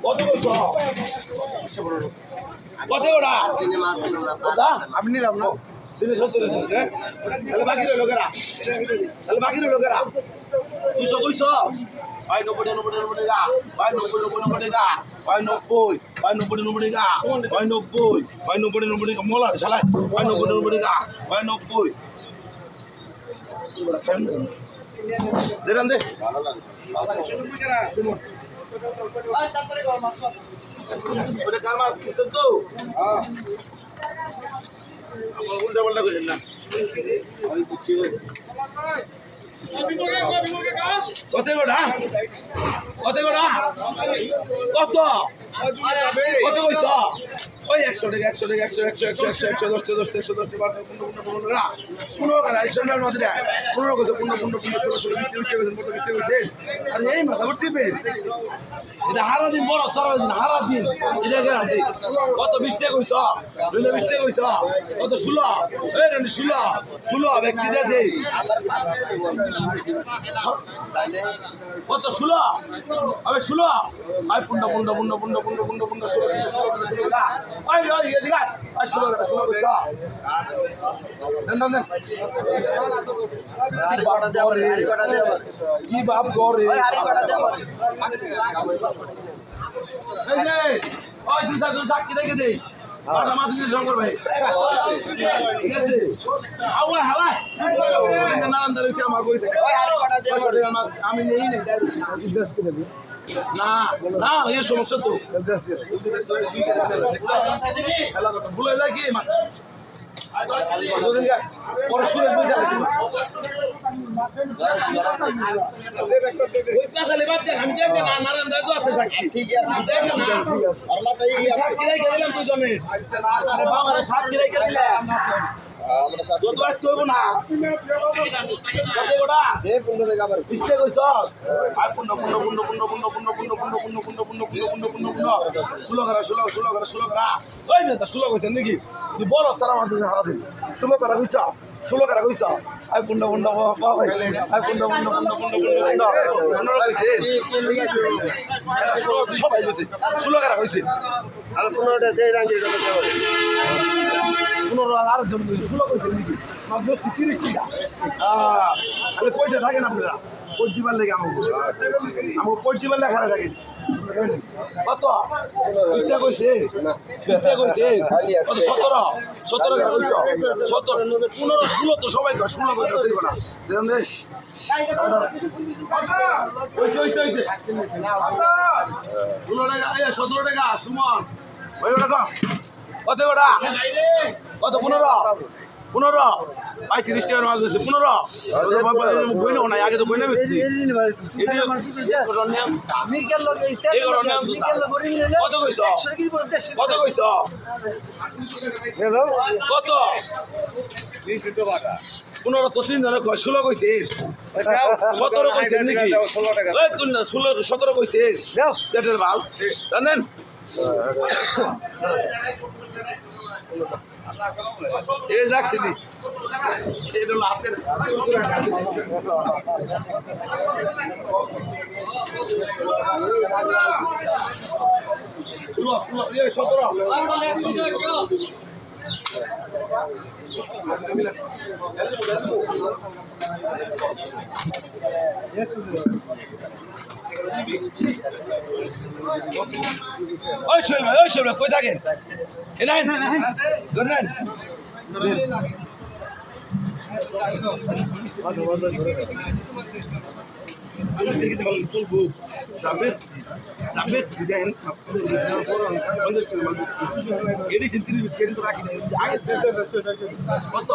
কত কইছো কত ওটা আপনি নিলাম না দিনে 70 হ্যাঁ তাহলে বাকি রইল কেরা তাহলে বাকি রইল কেরা 200 কইছো ভাই 90 টাকা ভাই 90 টাকা ভাই 90 টাকা ভাই 90 টাকা মোলা শালা ভাই 90 টাকা ভাই 90 দেন দে ওটা কার মাছ দিছেন তো আমার উল্টা পাল্টা করেন না কত গোটা কত গোটা কত কত কইছ ওই 100 টাকা 100 টাকা 100 100 100 100 110 110 110 15 মাছ রে 15 কইছ 15 16 16 20 কইছেন 20 কইছেন আর এই মাছ আবার টিপে এটা হারা দিন বড় চড়া দিন হারা দিন এটা গ্যারান্টি কত 20 টাকা কইছ 20 টাকা কইছ কত 16 এই রে 16 ব্যক্তি দে দে কত 16 আবে 16 আই পুন্ডা 16 ওই ওই এদিকে আই 16 কইছ দেন দেন কি বাপ করে এই যে ওই দুই সাক্ষী রেখে দেই আটা মাছ দিয়ে শঙ্কর ভাই ঠিক আছে আওয়া হালা নারায়ণ দার এসে আমার কইছে আমি নেই না জিজ্ঞাসা করে দিই না না এই সমস্যা তো ভুলে যায় কি পরে শুনে বুঝা আমি দেখ না নারায়ণ দায় তো আছে সাক্ষী ঠিক আছে সাক্ষী রেখে দিলাম তুই জমি আরে বাবা সাক্ষী রেখে দিলাম যত আজ কইব না কত গোটা দে 15 টাকা আবার বিস্তে কইছ আর 15 16 করা ওই না 16 কইছেন নাকি তুই বড় সারা মাছ হারা দিন 16 করা কইছ 16 করা কইছ আই 15 বাবা ভাই আই 15 কইছে সবাই কইছে 16 করা কইছে আর 15 টাকা দেই রাঙ্গি কত টাকা 15 আর জন 16 কইছে নাকি মাছ বেশি 30 টাকা তাহলে কয়টা থাকেন আপনারা কই দিবার লাগে আমাকে কই দিবার লাগে খারাপ থাকে কত 20 টাকা কইছে না 20 টাকা কইছে কত 17 টাকা কইছো 17 15 16 তো সবাই কয় 16 কইছে দেখো না দেন দে কইছে 16 টাকা এই 17 টাকা সুমন ওই টাকা কত ওটা কত 15 ভাই 30 টাকার মাছ বেশি 15 বই না আগে তো বই না বেশি কত কইছ কত কইছ কত 15 তো 3 জনে 16 কইছে 17 কইছে নাকি 17 কইছে সেটের মাল জানেন এই রাখছিনি এটা হলো হাতের ষোলো 17 ওই শোল কই থাকেন এ নাই গুড নাইট তুলবো যাবেচ্ছি দেখেন এডিশন 30 বিচ্ছি তো রাখি আগে কত